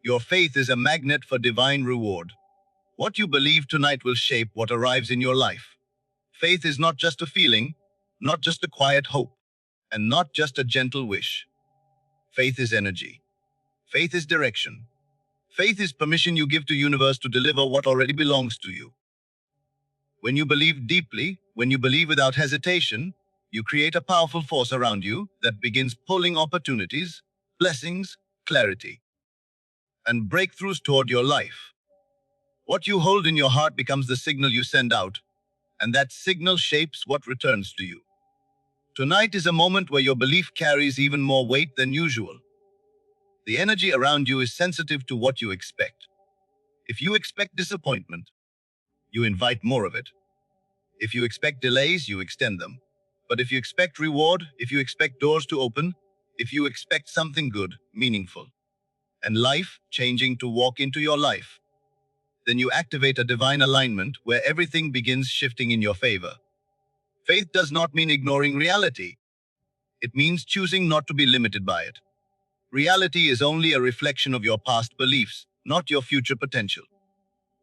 Your faith is a magnet for divine reward. What you believe tonight will shape what arrives in your life. Faith is not just a feeling, not just a quiet hope, and not just a gentle wish. Faith is energy. Faith is direction. Faith is permission you give to universe to deliver what already belongs to you. When you believe deeply, when you believe without hesitation, you create a powerful force around you that begins pulling opportunities, blessings, clarity, and breakthroughs toward your life. What you hold in your heart becomes the signal you send out, and that signal shapes what returns to you. Tonight is a moment where your belief carries even more weight than usual. The energy around you is sensitive to what you expect. If you expect disappointment, you invite more of it. If you expect delays, you extend them. But if you expect reward, if you expect doors to open, if you expect something good, meaningful, and life-changing to walk into your life, then you activate a divine alignment where everything begins shifting in your favor. Faith does not mean ignoring reality. It means choosing not to be limited by it. Reality is only a reflection of your past beliefs, not your future potential.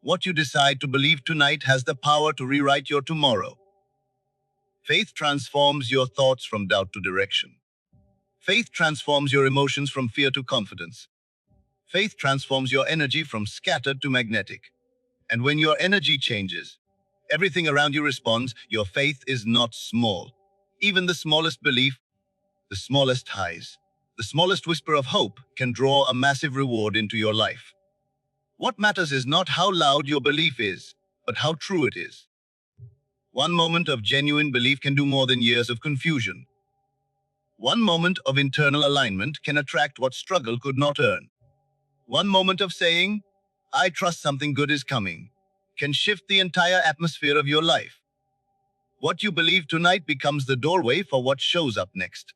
What you decide to believe tonight has the power to rewrite your tomorrow. Faith transforms your thoughts from doubt to direction. Faith transforms your emotions from fear to confidence. Faith transforms your energy from scattered to magnetic. And when your energy changes, everything around you responds. Your faith is not small. Even the smallest belief, the smallest highs, the smallest whisper of hope can draw a massive reward into your life. What matters is not how loud your belief is, but how true it is. One moment of genuine belief can do more than years of confusion. One moment of internal alignment can attract what struggle could not earn. One moment of saying, "I trust something good is coming," can shift the entire atmosphere of your life. What you believe tonight becomes the doorway for what shows up next.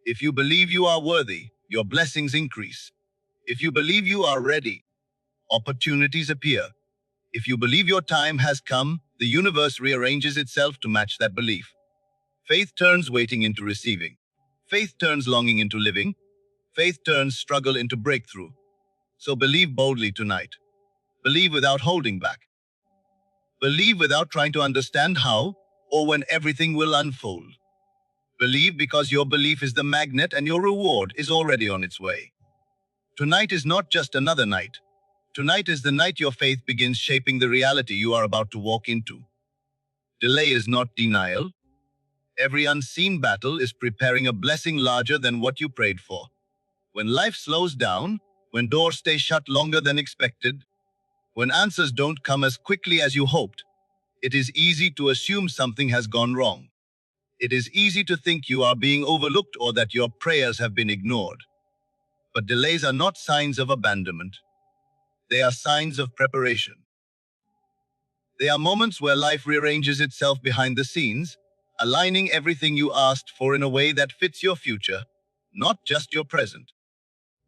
If you believe you are worthy, your blessings increase. If you believe you are ready, opportunities appear. If you believe your time has come, the universe rearranges itself to match that belief. Faith turns waiting into receiving. Faith turns longing into living. Faith turns struggle into breakthrough. So believe boldly tonight. Believe without holding back. Believe without trying to understand how or when everything will unfold. Believe because your belief is the magnet and your reward is already on its way. Tonight is not just another night. Tonight is the night your faith begins shaping the reality you are about to walk into. Delay is not denial. Every unseen battle is preparing a blessing larger than what you prayed for. When life slows down, when doors stay shut longer than expected, when answers don't come as quickly as you hoped, it is easy to assume something has gone wrong. It is easy to think you are being overlooked or that your prayers have been ignored. But delays are not signs of abandonment. They are signs of preparation. They are moments where life rearranges itself behind the scenes, aligning everything you asked for in a way that fits your future, not just your present.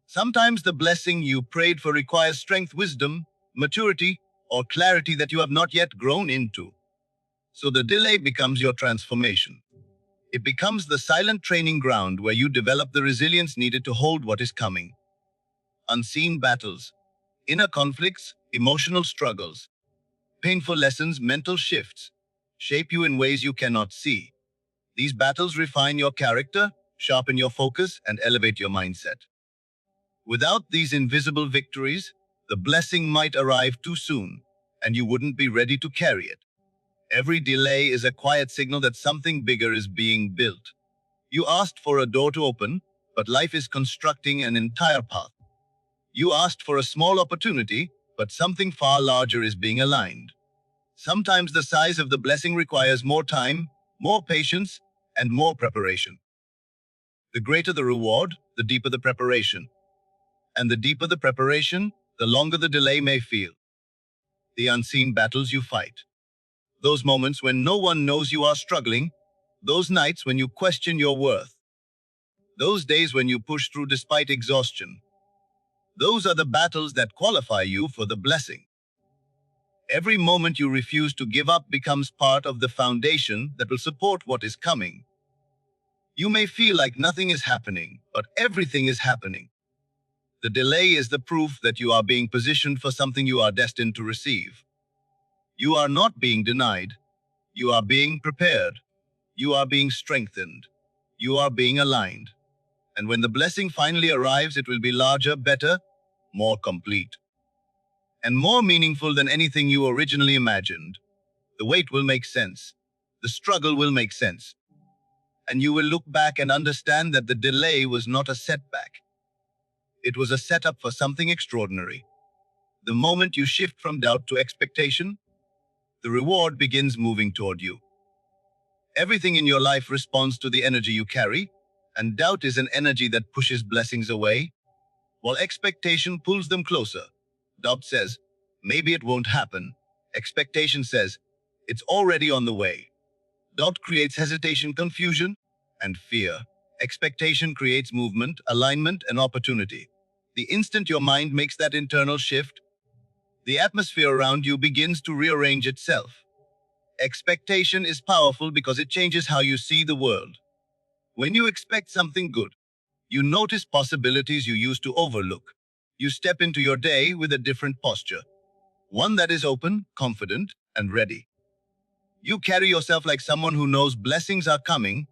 Sometimes the blessing you prayed for requires strength, wisdom, maturity, or clarity that you have not yet grown into. So the delay becomes your transformation. It becomes the silent training ground where you develop the resilience needed to hold what is coming. Unseen battles, inner conflicts, emotional struggles, painful lessons, mental shifts, shape you in ways you cannot see. These battles refine your character, sharpen your focus, and elevate your mindset. Without these invisible victories, the blessing might arrive too soon, and you wouldn't be ready to carry it. Every delay is a quiet signal that something bigger is being built. You asked for a door to open, but life is constructing an entire path. You asked for a small opportunity, but something far larger is being aligned. Sometimes the size of the blessing requires more time, more patience, and more preparation. The greater the reward, the deeper the preparation. And the deeper the preparation, the longer the delay may feel. The unseen battles you fight. Those moments when no one knows you are struggling. Those nights when you question your worth. Those days when you push through despite exhaustion. Those are the battles that qualify you for the blessing. Every moment you refuse to give up becomes part of the foundation that will support what is coming. You may feel like nothing is happening, but everything is happening. The delay is the proof that you are being positioned for something you are destined to receive. You are not being denied. You are being prepared. You are being strengthened. You are being aligned. And when the blessing finally arrives, it will be larger, better, more complete, and more meaningful than anything you originally imagined. The wait will make sense. The struggle will make sense. And you will look back and understand that the delay was not a setback. It was a setup for something extraordinary. The moment you shift from doubt to expectation, the reward begins moving toward you. Everything in your life responds to the energy you carry, and doubt is an energy that pushes blessings away, while expectation pulls them closer. Doubt says, maybe it won't happen. Expectation says, it's already on the way. Doubt creates hesitation, confusion, and fear. Expectation creates movement, alignment, and opportunity. The instant your mind makes that internal shift, the atmosphere around you begins to rearrange itself. Expectation is powerful because it changes how you see the world. When you expect something good, you notice possibilities you used to overlook. You step into your day with a different posture, one that is open, confident, and ready. You carry yourself like someone who knows blessings are coming,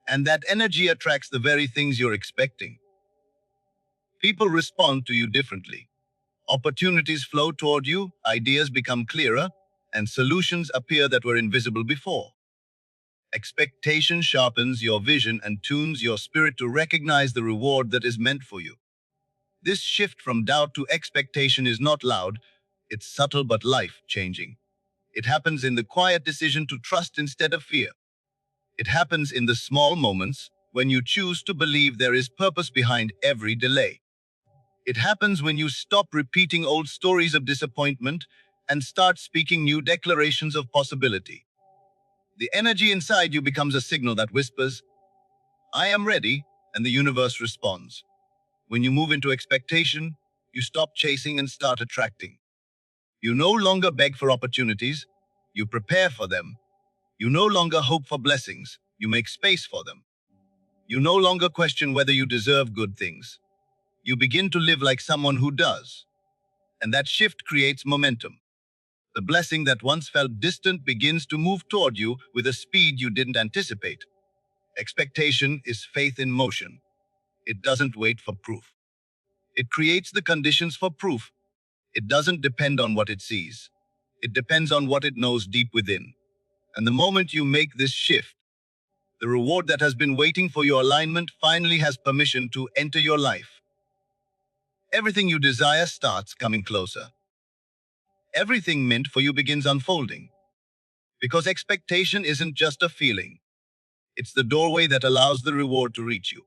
and that energy attracts the very things you're expecting. People respond to you differently. Opportunities flow toward you, ideas become clearer, and solutions appear that were invisible before. Expectation sharpens your vision and tunes your spirit to recognize the reward that is meant for you. This shift from doubt to expectation is not loud, it's subtle but life-changing. It happens in the quiet decision to trust instead of fear. It happens in the small moments when you choose to believe there is purpose behind every delay. It happens when you stop repeating old stories of disappointment and start speaking new declarations of possibility. The energy inside you becomes a signal that whispers, I am ready, and the universe responds. When you move into expectation, you stop chasing and start attracting. You no longer beg for opportunities, you prepare for them. You no longer hope for blessings, you make space for them. You no longer question whether you deserve good things. You begin to live like someone who does. And that shift creates momentum. The blessing that once felt distant begins to move toward you with a speed you didn't anticipate. Expectation is faith in motion. It doesn't wait for proof. It creates the conditions for proof. It doesn't depend on what it sees. It depends on what it knows deep within. And the moment you make this shift, the reward that has been waiting for your alignment finally has permission to enter your life. Everything you desire starts coming closer. Everything meant for you begins unfolding. Because expectation isn't just a feeling. It's the doorway that allows the reward to reach you.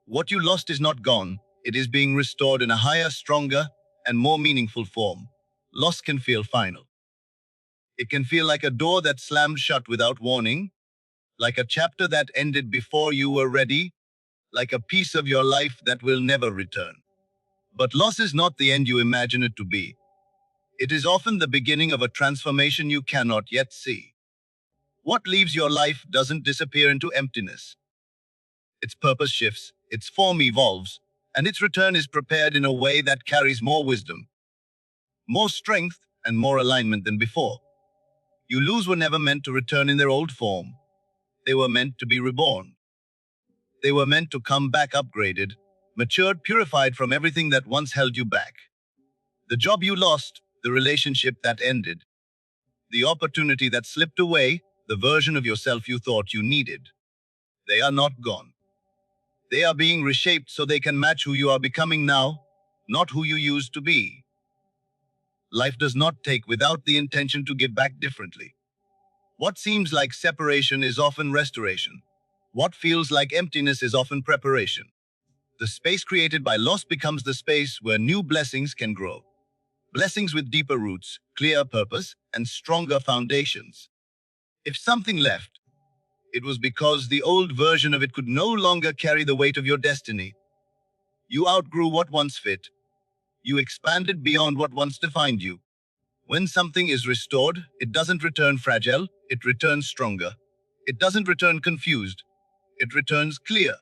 What you lost is not gone. It is being restored in a higher, stronger, and more meaningful form. Loss can feel final. It can feel like a door that slammed shut without warning, like a chapter that ended before you were ready, like a piece of your life that will never return. But loss is not the end you imagine it to be. It is often the beginning of a transformation you cannot yet see. What leaves your life doesn't disappear into emptiness. Its purpose shifts, its form evolves, and its return is prepared in a way that carries more wisdom, more strength, and more alignment than before. You lose were never meant to return in their old form. They were meant to be reborn. They were meant to come back upgraded, matured, purified from everything that once held you back. The job you lost, the relationship that ended, the opportunity that slipped away, the version of yourself you thought you needed. They are not gone. They are being reshaped so they can match who you are becoming now, not who you used to be. Life does not take without the intention to give back differently. What seems like separation is often restoration. What feels like emptiness is often preparation. The space created by loss becomes the space where new blessings can grow. Blessings with deeper roots, clear purpose, and stronger foundations. If something left, it was because the old version of it could no longer carry the weight of your destiny. You outgrew what once fit. You expanded beyond what once defined you. When something is restored, it doesn't return fragile, it returns stronger. It doesn't return confused, it returns clear.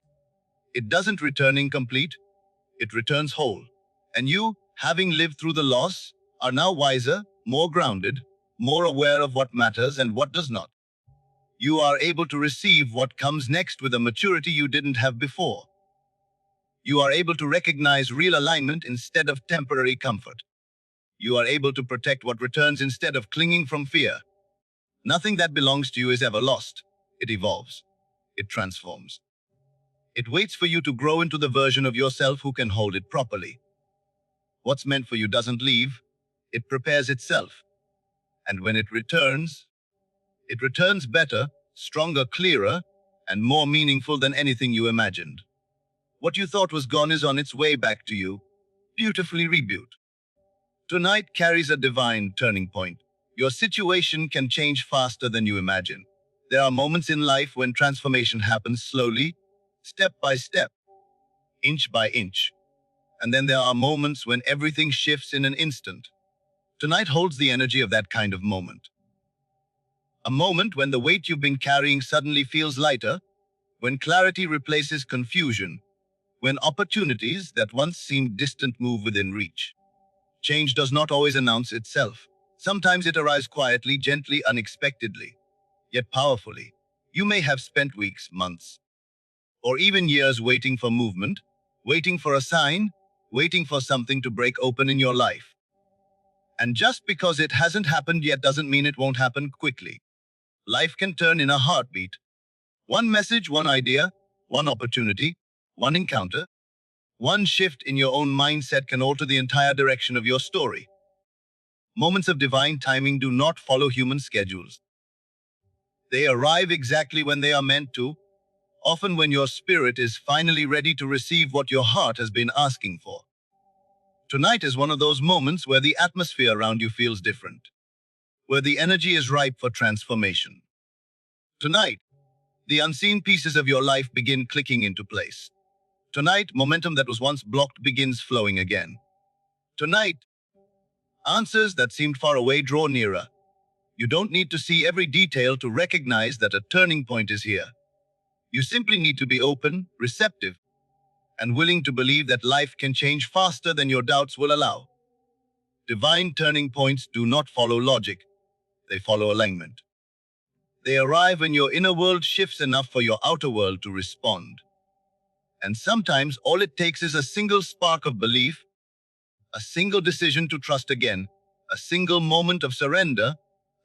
It doesn't return incomplete, it returns whole. And you, having lived through the loss, are now wiser, more grounded, more aware of what matters and what does not. You are able to receive what comes next with a maturity you didn't have before. You are able to recognize real alignment instead of temporary comfort. You are able to protect what returns instead of clinging from fear. Nothing that belongs to you is ever lost. It evolves. It transforms. It waits for you to grow into the version of yourself who can hold it properly. What's meant for you doesn't leave. It prepares itself. And when it returns better, stronger, clearer, and more meaningful than anything you imagined. What you thought was gone is on its way back to you, beautifully rebuilt. Tonight carries a divine turning point. Your situation can change faster than you imagine. There are moments in life when transformation happens slowly, step by step, inch by inch. And then there are moments when everything shifts in an instant. Tonight holds the energy of that kind of moment. A moment when the weight you've been carrying suddenly feels lighter, when clarity replaces confusion, when opportunities that once seemed distant move within reach. Change does not always announce itself. Sometimes it arrives quietly, gently, unexpectedly, yet powerfully. You may have spent weeks, months, or even years waiting for movement, waiting for a sign, waiting for something to break open in your life. And just because it hasn't happened yet doesn't mean it won't happen quickly. Life can turn in a heartbeat. One message, one idea, one opportunity, one encounter, one shift in your own mindset can alter the entire direction of your story. Moments of divine timing do not follow human schedules. They arrive exactly when they are meant to, often when your spirit is finally ready to receive what your heart has been asking for. Tonight is one of those moments where the atmosphere around you feels different, where the energy is ripe for transformation. Tonight, the unseen pieces of your life begin clicking into place. Tonight, momentum that was once blocked begins flowing again. Tonight, answers that seemed far away draw nearer. You don't need to see every detail to recognize that a turning point is here. You simply need to be open, receptive, and willing to believe that life can change faster than your doubts will allow. Divine turning points do not follow logic, they follow alignment. They arrive when your inner world shifts enough for your outer world to respond. And sometimes all it takes is a single spark of belief, a single decision to trust again, a single moment of surrender,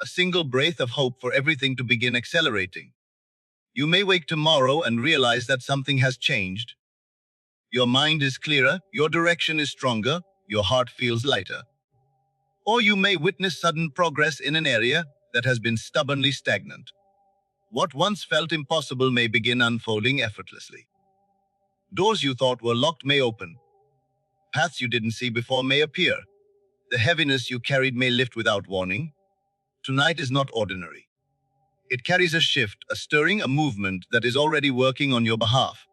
a single breath of hope for everything to begin accelerating. You may wake tomorrow and realize that something has changed. Your mind is clearer, your direction is stronger, your heart feels lighter. Or you may witness sudden progress in an area that has been stubbornly stagnant. What once felt impossible may begin unfolding effortlessly. Doors you thought were locked may open. Paths you didn't see before may appear. The heaviness you carried may lift without warning. Tonight is not ordinary. It carries a shift, a stirring, a movement that is already working on your behalf.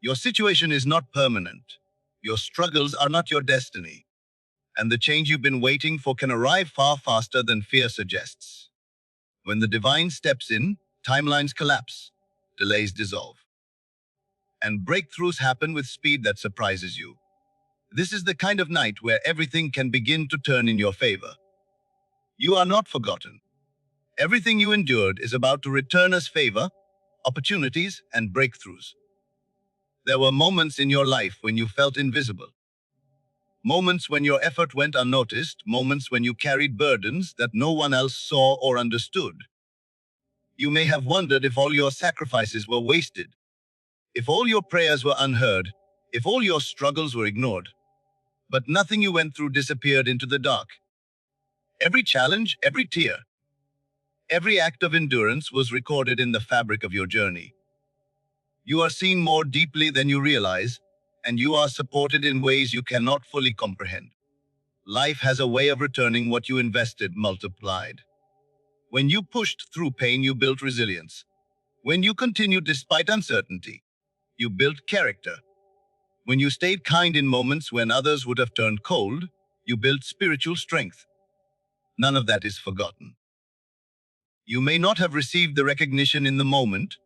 Your situation is not permanent. Your struggles are not your destiny. And the change you've been waiting for can arrive far faster than fear suggests. When the divine steps in, timelines collapse, delays dissolve, and breakthroughs happen with speed that surprises you. This is the kind of night where everything can begin to turn in your favor. You are not forgotten. Everything you endured is about to return as favor, opportunities, and breakthroughs. There were moments in your life when you felt invisible. Moments when your effort went unnoticed, moments when you carried burdens that no one else saw or understood. You may have wondered if all your sacrifices were wasted, if all your prayers were unheard, if all your struggles were ignored. But nothing you went through disappeared into the dark. Every challenge, every tear, every act of endurance was recorded in the fabric of your journey. You are seen more deeply than you realize, and you are supported in ways you cannot fully comprehend. Life has a way of returning what you invested multiplied. When you pushed through pain, you built resilience. When you continued despite uncertainty, you built character. When you stayed kind in moments when others would have turned cold, you built spiritual strength. None of that is forgotten. You may not have received the recognition in the moment,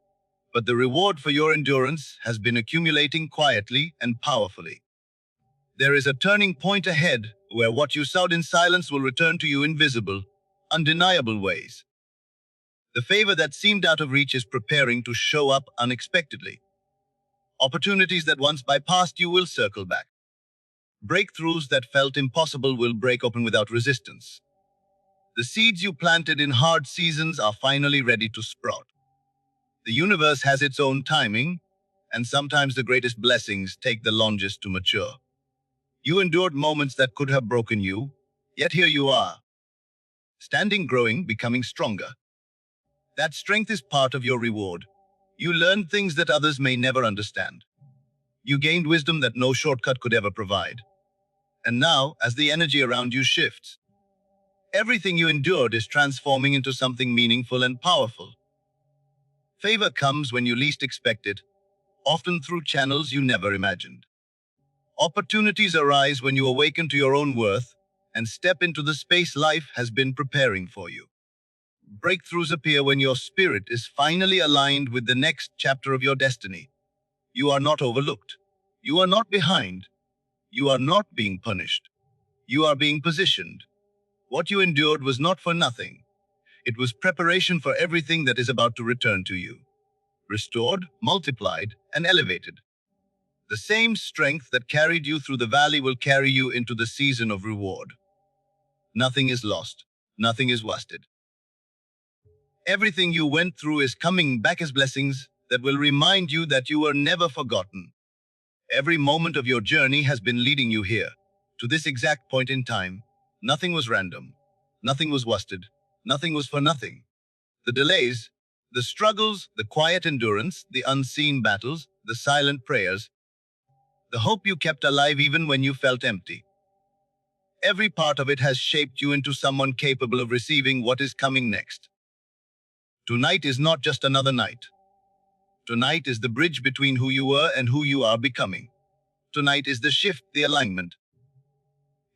but the reward for your endurance has been accumulating quietly and powerfully. There is a turning point ahead where what you sowed in silence will return to you in visible, undeniable ways. The favor that seemed out of reach is preparing to show up unexpectedly. Opportunities that once bypassed you will circle back. Breakthroughs that felt impossible will break open without resistance. The seeds you planted in hard seasons are finally ready to sprout. The universe has its own timing, and sometimes the greatest blessings take the longest to mature. You endured moments that could have broken you, yet here you are, standing, growing, becoming stronger. That strength is part of your reward. You learned things that others may never understand. You gained wisdom that no shortcut could ever provide. And now, as the energy around you shifts, everything you endured is transforming into something meaningful and powerful. Favor comes when you least expect it, often through channels you never imagined. Opportunities arise when you awaken to your own worth and step into the space life has been preparing for you. Breakthroughs appear when your spirit is finally aligned with the next chapter of your destiny. You are not overlooked. You are not behind. You are not being punished. You are being positioned. What you endured was not for nothing. It was preparation for everything that is about to return to you. Restored, multiplied, and elevated. The same strength that carried you through the valley will carry you into the season of reward. Nothing is lost. Nothing is wasted. Everything you went through is coming back as blessings that will remind you that you were never forgotten. Every moment of your journey has been leading you here, to this exact point in time. Nothing was random. Nothing was wasted. Nothing was for nothing. The delays, the struggles, the quiet endurance, the unseen battles, the silent prayers, the hope you kept alive even when you felt empty. Every part of it has shaped you into someone capable of receiving what is coming next. Tonight is not just another night. Tonight is the bridge between who you were and who you are becoming. Tonight is the shift, the alignment,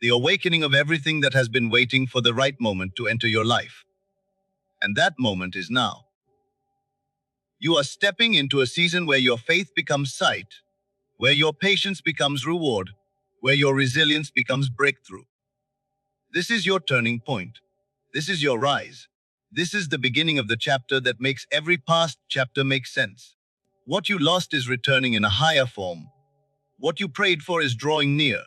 the awakening of everything that has been waiting for the right moment to enter your life. And that moment is now. You are stepping into a season where your faith becomes sight, where your patience becomes reward, where your resilience becomes breakthrough. This is your turning point. This is your rise. This is the beginning of the chapter that makes every past chapter make sense. What you lost is returning in a higher form. What you prayed for is drawing near.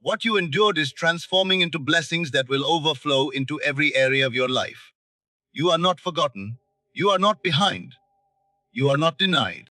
What you endured is transforming into blessings that will overflow into every area of your life. You are not forgotten. You are not behind. You are not denied.